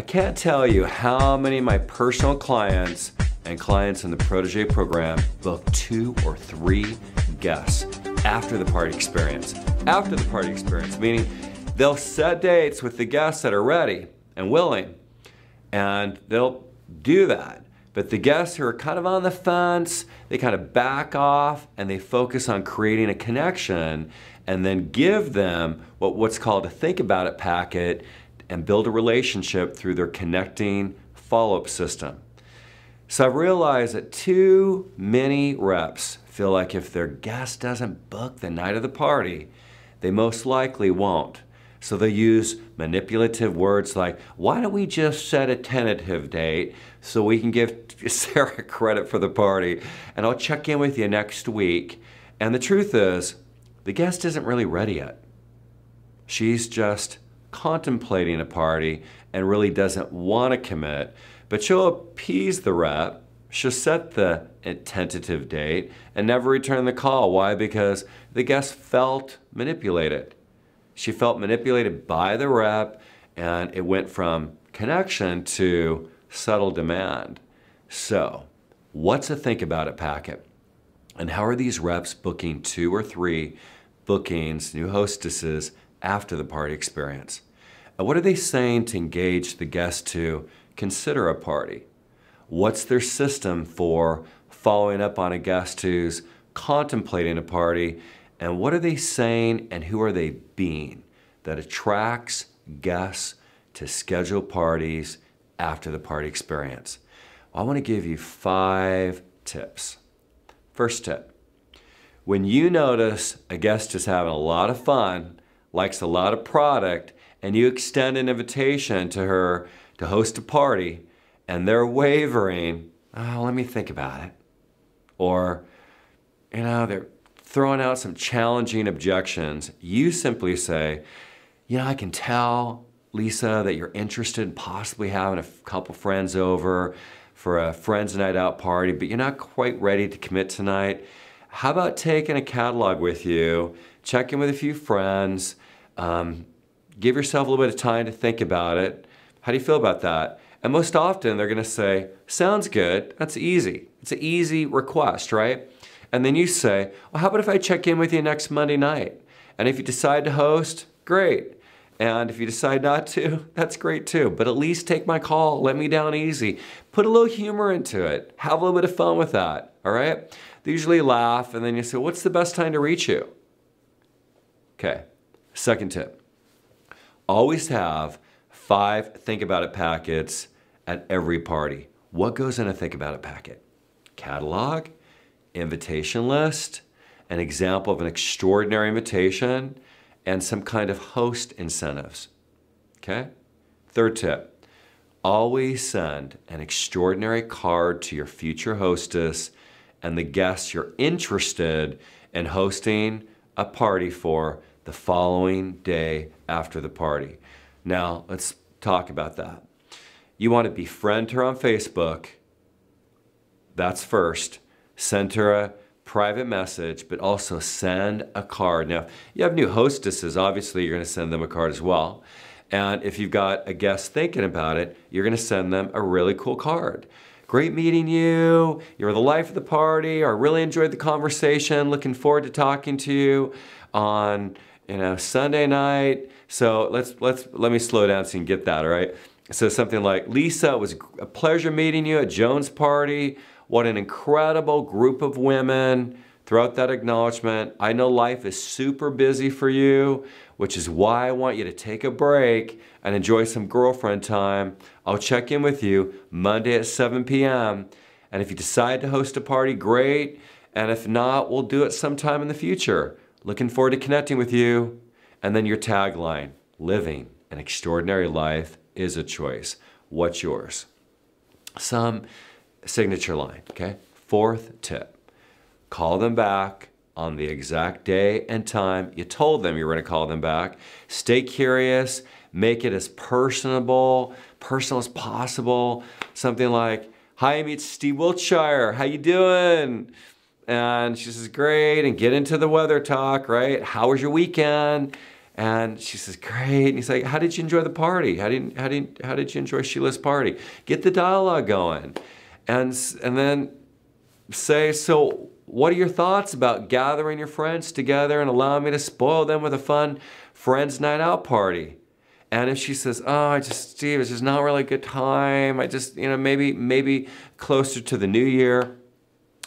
I can't tell you how many of my personal clients and clients in the Protégé program book 2 or 3 guests after the party experience. After the party experience, meaning they'll set dates with the guests that are ready and willing, and they'll do that. But the guests who are kind of on the fence, they kind of back off and they focus on creating a connection and then give them what's called a think about it packet and build a relationship through their connecting follow-up system. So I've realized that too many reps feel like if their guest doesn't book the night of the party, they most likely won't. So they use manipulative words like, why don't we just set a tentative date so we can give Sarah credit for the party, and I'll check in with you next week. And the truth is, the guest isn't really ready yet. She's just contemplating a party and really doesn't want to commit, but she'll appease the rep, she'll set the tentative date and never return the call. Why? Because the guest felt manipulated. She felt manipulated by the rep, and it went from connection to subtle demand. So, what's a think about it packet? And how are these reps booking 2 or 3 bookings, new hostesses, after the party experience? And what are they saying to engage the guest to consider a party? What's their system for following up on a guest who's contemplating a party? And what are they saying and who are they being that attracts guests to schedule parties after the party experience? Well, I want to give you 5 tips. First tip, when you notice a guest is having a lot of fun, likes a lot of product, and you extend an invitation to her to host a party, and they're wavering, oh, let me think about it. Or, they're throwing out some challenging objections, you simply say, I can tell, Lisa, that you're interested in possibly having a couple friends over for a friends night out party, but you're not quite ready to commit tonight. How about taking a catalog with you, check in with a few friends, give yourself a little bit of time to think about it. How do you feel about that? And most often they're gonna say, sounds good, that's easy. It's an easy request, right? And then you say, well, how about if I check in with you next Monday night? And if you decide to host, great. And if you decide not to, that's great too. But at least take my call, let me down easy. Put a little humor into it. Have a little bit of fun with that, all right? They usually laugh, and then you say, what's the best time to reach you? Okay, second tip. Always have 5 think about it packets at every party. What goes in a think about it packet? Catalog, invitation list, an example of an extraordinary invitation, and some kind of host incentives. Okay? Third tip, always send an extraordinary card to your future hostess and the guests you're interested in hosting a party for the following day after the party. Now, let's talk about that. You want to befriend her on Facebook. That's first. Send her a private message, but also send a card. Now, if you have new hostesses, obviously you're going to send them a card as well. And if you've got a guest thinking about it, you're going to send them a really cool card. Great meeting you. You're the life of the party. Or I really enjoyed the conversation. Looking forward to talking to you on Sunday night. So let me slow down so you can get that, all right? So something like, Lisa, it was a pleasure meeting you at Joan's party. What an incredible group of women. Throughout that acknowledgement, I know life is super busy for you, which is why I want you to take a break and enjoy some girlfriend time. I'll check in with you Monday at 7 p.m. And if you decide to host a party, great. And if not, we'll do it sometime in the future. Looking forward to connecting with you. And then your tagline, living an extraordinary life is a choice. What's yours? Some signature line, okay? Fourth tip, call them back on the exact day and time you told them you were gonna call them back. Stay curious, make it as personal as possible. Something like, hi, meet Steve Wiltshire, how you doing? And she says, great, and get into the weather talk, right? How was your weekend? And she says, great. And he's like, how did you enjoy the party? How did you enjoy Sheila's party? Get the dialogue going. And then say, so what are your thoughts about gathering your friends together and allowing me to spoil them with a fun friends night out party? And if she says, oh, Steve, it's just not really a good time. I just, maybe closer to the new year,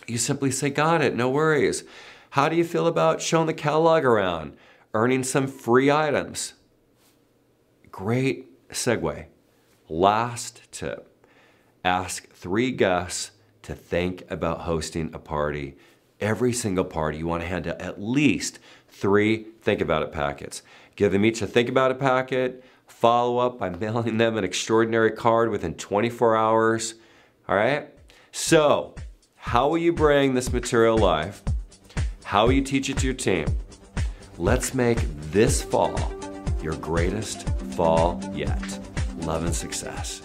you simply say, got it, no worries. How do you feel about showing the catalog around, earning some free items? Great segue. Last tip, ask 3 guests to think about hosting a party. Every single party, you want to hand out at least 3 think about it packets. Give them each a think about it packet, follow up by mailing them an extraordinary card within 24 hours. All right? So, how will you bring this material alive? How will you teach it to your team? Let's make this fall your greatest fall yet. Love and success.